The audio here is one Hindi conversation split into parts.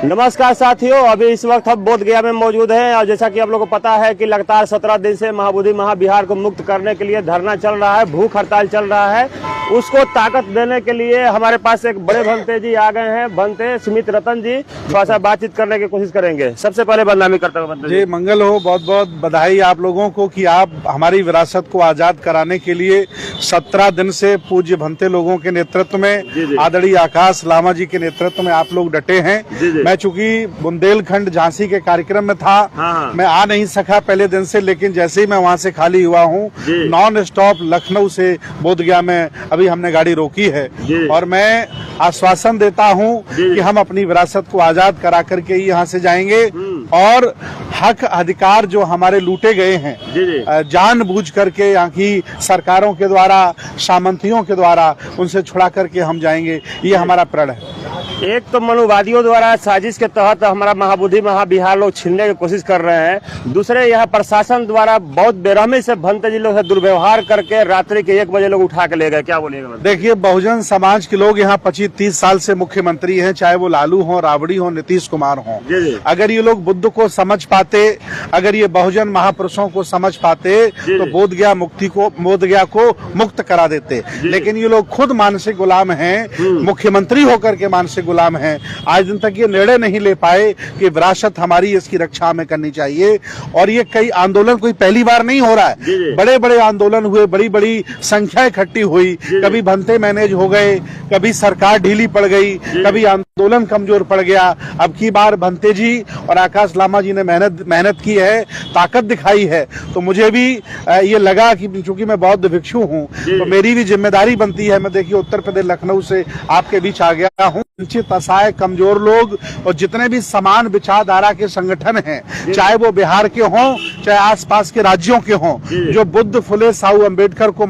नमस्कार साथियों, अभी इस वक्त हम बोध गया में मौजूद हैं और जैसा कि आप लोगों को पता है कि लगातार 17 दिन से महाबोधि महाविहार को मुक्त करने के लिए धरना चल रहा है, भूख हड़ताल चल रहा है। उसको ताकत देने के लिए हमारे पास एक बड़े भंते जी आ गए हैं। भंते सुमित रतन जी, थोड़ा सा बातचीत करने की कोशिश करेंगे। सबसे पहले बदनामी करता हूँ भंते जी। मंगल हो, बहुत बहुत बधाई आप लोगों को कि आप हमारी विरासत को आजाद कराने के लिए 17 दिन से पूज्य भंते लोगों के नेतृत्व में, आदरणीय आकाश लामा जी के नेतृत्व में आप लोग डटे हैं। मैं चूंकि बुंदेलखंड झांसी के कार्यक्रम में था, मैं आ नहीं सका पहले दिन से, लेकिन जैसे ही मैं वहां से खाली हुआ हूं, नॉन स्टॉप लखनऊ से बोध गया में अभी हमने गाड़ी रोकी है और मैं आश्वासन देता हूं कि हम अपनी विरासत को आजाद करा करके ही यहाँ से जाएंगे और हक अधिकार जो हमारे लूटे गए हैं जानबूझ करके यहाँ की सरकारों के द्वारा, सामंतियों के द्वारा, उनसे छुड़ा करके हम जाएंगे। ये हमारा प्रण है। एक तो मनुवादियों द्वारा साजिश के तहत हमारा महाबोधि महाविहार लोग छीनने की कोशिश कर रहे हैं, दूसरे यहाँ प्रशासन द्वारा बहुत बेरहमी से भंते जी लोग से दुर्व्यवहार करके रात्रि के 1 बजे लोग उठा के ले गए। क्या बोलिएगा? देखिए, बहुजन समाज के लोग यहाँ 25-30 साल से मुख्यमंत्री हैं, चाहे वो लालू हो, राबड़ी हो, नीतीश कुमार हो। अगर ये लोग बुद्ध को समझ पाते, अगर ये बहुजन महापुरुषों को समझ पाते तो बोध गया को मुक्त करा देते। लेकिन ये लोग खुद मानसिक गुलाम हैं, मुख्यमंत्री होकर के मानसिक गुलाम हैं। आज दिन तक ये निर्णय नहीं ले पाए कि विरासत हमारी, इसकी रक्षा हमें करनी चाहिए। और ये कई आंदोलन कोई पहली बार नहीं हो रहा है, बड़े बड़े आंदोलन हुए, बड़ी बड़ी संख्या इकट्ठी हुई, कभी भंते मैनेज हो गए, कभी सरकार ढीली पड़ गई, कभी आंदोलन कमजोर पड़ गया। अब की बार भंते जी और आकाश लामा जी ने मेहनत की है, ताकत दिखाई है, तो मुझे भी ये लगा कि चूंकि मैं बौद्ध भिक्षु हूँ तो मेरी भी जिम्मेदारी बनती है। मैं देखिए उत्तर प्रदेश लखनऊ से आपके बीच आ गया हूँ। वंचित, असहाय, कमजोर लोग और जितने भी समान विचारधारा के संगठन हैं, चाहे वो बिहार के हों, चाहे आसपास के राज्यों के हों, जो बुद्ध, फुले, साहू अम्बेडकर को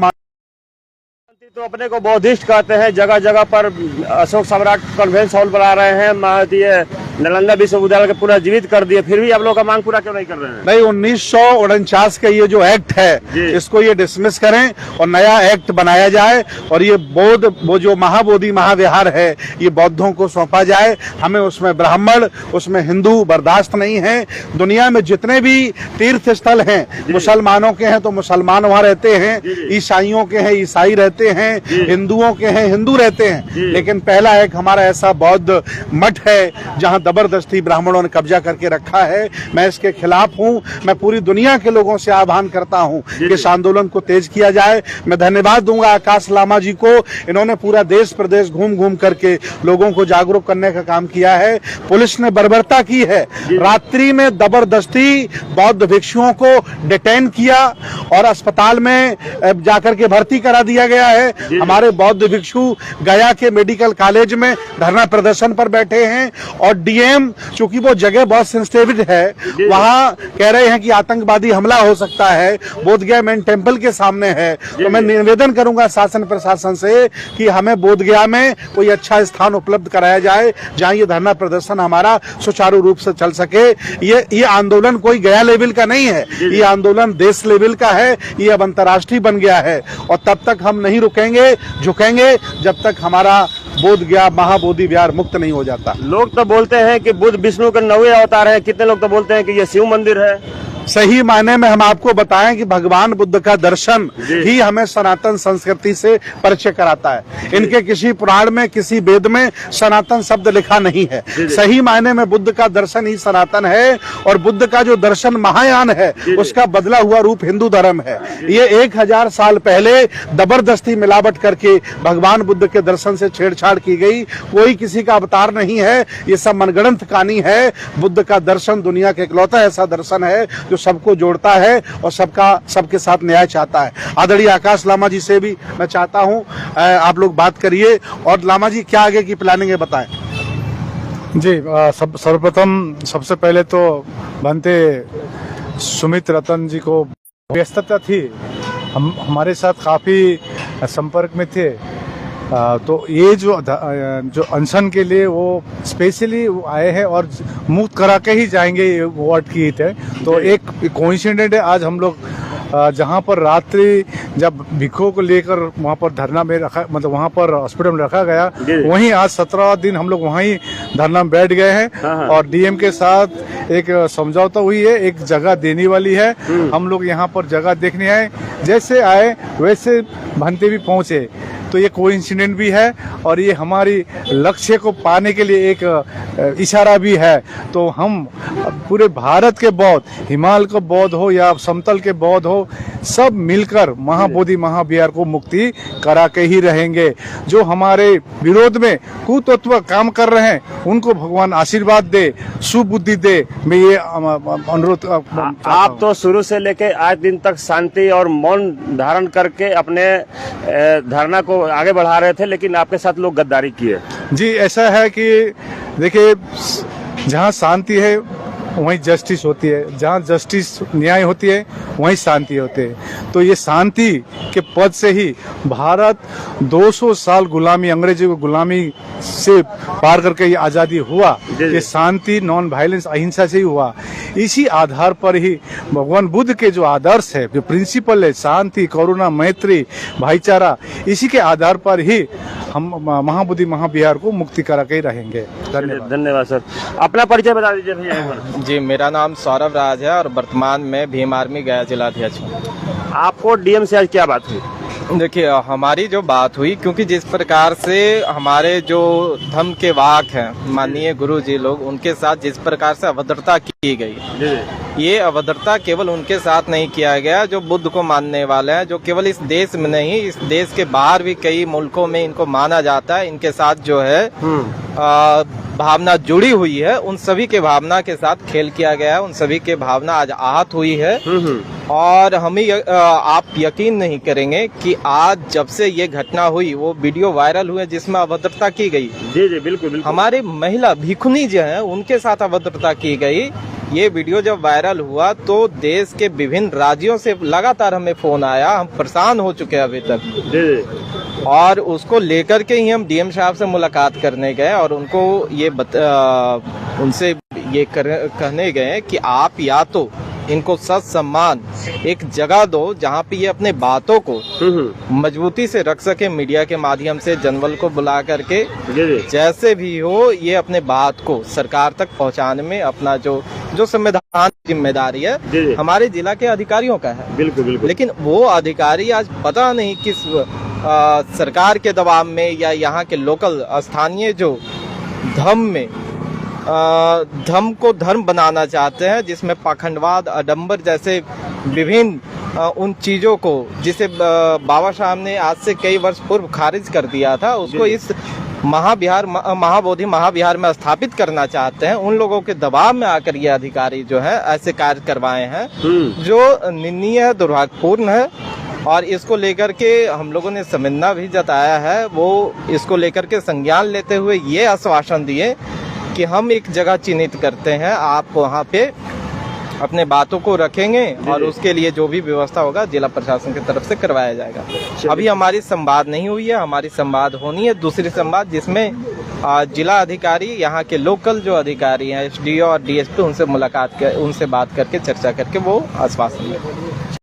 तो अपने को बौद्धिस्ट कहते हैं, जगह जगह पर अशोक सम्राट कन्वेंस हॉल बना रहे हैं, महादिय नालंदा विश्वविद्यालय को पूरा जीवित कर दिए, फिर भी आप लोग का मांग पूरा क्यों नहीं कर रहे हैं? नहीं, 1949 का ये जो एक्ट है, इसको ये डिसमिस करें और नया एक्ट बनाया जाए और ये वो जो महाबोधि महाविहार है, ये बौद्धों को सौंपा जाए। हमें उसमें ब्राह्मण, उसमें हिंदू बर्दाश्त नहीं है। दुनिया में जितने भी तीर्थ स्थल हैं, मुसलमानों के हैं तो मुसलमान वहाँ रहते हैं, ईसाइयों के हैं ईसाई रहते हैं, हिंदुओं के हैं हिंदू रहते हैं। लेकिन पहला एक हमारा ऐसा बौद्ध मठ है जहां जबरदस्ती ब्राह्मणों ने कब्जा करके रखा है। मैं इसके खिलाफ हूं। मैं पूरी दुनिया के लोगों से आह्वान करता हूं कि इस आंदोलन को तेज किया जाए। मैं धन्यवाद दूंगा आकाश लामा जी को, इन्होंने पूरा देश प्रदेश घूम घूम करके लोगों को जागरूक करने का काम किया है। पुलिस ने बर्बरता की है, रात्रि में जबरदस्ती बौद्ध भिक्षुओं को डिटेन किया और अस्पताल में जाकर के भर्ती करा दिया गया है। हमारे बौद्ध भिक्षु गया के मेडिकल कॉलेज में धरना प्रदर्शन पर बैठे हैं और डीएम, चूंकि वो जगह बहुत सेंसिटिव है, वहां कह रहे हैं कि आतंकवादी हमला हो सकता है, बोध गया मेन टेम्पल के सामने है। तो मैं निवेदन करूंगा शासन प्रशासन से कि हमें बोध गया में कोई अच्छा स्थान उपलब्ध कराया जाए जहां ये धरना प्रदर्शन हमारा सुचारू रूप से चल सके। ये आंदोलन कोई गया लेवल का नहीं है, ये आंदोलन देश लेवल का है, ये अब अंतर्राष्ट्रीय बन गया है और तब तक हम नहीं रुकेंगे, झुकेंगे जब तक हमारा बोध गया महाबोधि विहार मुक्त नहीं हो जाता। लोग तो बोलते हैं कि बुद्ध विष्णु के 9वें अवतार हैं, कितने लोग तो बोलते हैं कि ये शिव मंदिर है। सही मायने में हम आपको बताएं कि भगवान बुद्ध का दर्शन ही हमें सनातन संस्कृति से परिचय कराता है। इनके किसी पुराण में, किसी वेद में सनातन शब्द लिखा नहीं है। सही मायने में बुद्ध का दर्शन ही सनातन है और बुद्ध का जो दर्शन महायान है, उसका बदला हुआ रूप हिंदू धर्म है। ये 1000 साल पहले जबरदस्ती मिलावट करके भगवान बुद्ध के दर्शन से छेड़छाड़ की गई। कोई किसी का अवतार नहीं है, ये सब मनगढ़ंत कहानी है। बुद्ध का दर्शन दुनिया का इकलौता ऐसा दर्शन है जो सबको जोड़ता है और सबके साथ न्याय चाहता है। आदरणीय आकाश लामा जी से भी मैं चाहता हूं आप लोग बात करिए और लामा जी क्या आगे की प्लानिंग है बताएं। जी, सर्वप्रथम सबसे पहले तो भंते सुमित रतन जी को व्यस्तता थी, हमारे साथ काफी संपर्क में थे, तो ये जो अनशन के लिए वो स्पेशली आए हैं और मुक्त करा के ही जाएंगे, ये वर्ड की है। तो एक कोइंसिडेंट है, आज हम लोग जहाँ पर रात्रि जब भिक्षुओं को लेकर वहाँ पर धरना में रखा, मतलब वहाँ पर हॉस्पिटल में रखा गया, वहीं आज 17 दिन हम लोग वहीं धरना में बैठ गए हैं और डीएम के साथ एक समझौता हुई है, एक जगह देने वाली है। हम लोग यहाँ पर जगह देखने आए, जैसे आए वैसे भंते भी पहुँचे। तो ये कोइंसिडेंट भी है और ये हमारी लक्ष्य को पाने के लिए एक इशारा भी है। तो हम पूरे भारत के बौद्ध, हिमालय के बौद्ध हो या समतल के बौद्ध हो, सब मिलकर महाबोधि महाविहार को मुक्ति करा के ही रहेंगे। जो हमारे विरोध में कुतत्व काम कर रहे हैं उनको भगवान आशीर्वाद दे, सुबुद्धि दे, मैं ये अनुरोध। आप तो शुरू से लेके आज दिन तक शांति और मौन धारण करके अपने धरना को आगे बढ़ा रहे थे, लेकिन आपके साथ लोग गद्दारी किए। जी, ऐसा है कि देखिए, जहाँ शांति है वहीं जस्टिस होती है, जहाँ जस्टिस न्याय होती है वहीं शांति होती है। तो ये शांति के पद से ही भारत 200 साल गुलामी, अंग्रेजों की गुलामी से पार करके ये आज़ादी हुआ। ये शांति, नॉन वायलेंस, अहिंसा से ही हुआ। इसी आधार पर ही भगवान बुद्ध के जो आदर्श है, जो प्रिंसिपल है, शांति, करुणा, मैत्री, भाईचारा, इसी के आधार पर ही हम महाबोधि महाविहार को मुक्ति करा के ही रहेंगे। धन्यवाद सर। अपना परिचय बता दीजिए भैया। जी, मेरा नाम सौरभ राज है और वर्तमान में भीम आर्मी गया जिलाध्यक्ष हूँ। आपको डीएम से आज क्या बात हुई? देखिए, हमारी जो बात हुई, क्योंकि जिस प्रकार से हमारे जो धर्म के वाक हैं, माननीय गुरु जी लोग, उनके साथ जिस प्रकार से अभद्रता की गई, ये अभद्रता केवल उनके साथ नहीं किया गया जो बुद्ध को मानने वाले हैं, जो केवल इस देश में नहीं, इस देश के बाहर भी कई मुल्कों में इनको माना जाता है। इनके साथ जो है भावना जुड़ी हुई है, उन सभी के भावना के साथ खेल किया गया है, उन सभी के भावना आज आहत हुई है। और हमें आप यकीन नहीं करेंगे कि आज जब से ये घटना हुई, वो वीडियो वायरल हुए जिसमें अभद्रता की गई। जी जी, बिल्कुल। हमारे महिला भिखुनी जो है उनके साथ अभद्रता की गई। ये वीडियो जब वायरल हुआ तो देश के विभिन्न राज्यों से लगातार हमें फोन आया, हम परेशान हो चुके हैं अभी तक। और उसको लेकर के ही हम डीएम साहब से मुलाकात करने गए और उनको ये उनसे ये कहने गए कि आप या तो इनको सच सम्मान एक जगह दो जहाँ पे ये अपने बातों को मजबूती से रख सके, मीडिया के माध्यम से जनबल को बुला करके जैसे भी हो ये अपने बात को सरकार तक पहुँचाने में अपना जो संविधान जिम्मेदारी है हमारे जिला के अधिकारियों का है। बिल्कुल। लेकिन वो अधिकारी आज पता नहीं किस सरकार के दबाव में या यहाँ के लोकल स्थानीय जो धर्म में धर्म को धर्म बनाना चाहते हैं, जिसमें पाखंडवाद, आडंबर जैसे विभिन्न उन चीजों को जिसे बाबा साहब ने आज से कई वर्ष पूर्व खारिज कर दिया था, उसको इस महाबोधि महाविहार में स्थापित करना चाहते हैं। उन लोगों के दबाव में आकर ये अधिकारी जो है ऐसे कार्य करवाए हैं जो निंदनीय है, दुर्भाग्यपूर्ण है। और इसको लेकर के हम लोगों ने संवेदना भी जताया है। वो इसको लेकर के संज्ञान लेते हुए ये आश्वासन दिए कि हम एक जगह चिन्हित करते हैं, आप वहाँ पे अपने बातों को रखेंगे और उसके लिए जो भी व्यवस्था होगा जिला प्रशासन की तरफ से करवाया जाएगा। अभी हमारी संवाद नहीं हुई है, हमारी संवाद होनी है, दूसरी संवाद जिसमें जिला अधिकारी, यहाँ के लोकल जो अधिकारी हैं, एसडीओ और डीएसपी, उनसे मुलाकात कर, उनसे बात करके चर्चा करके वो आश्वासन देंगे।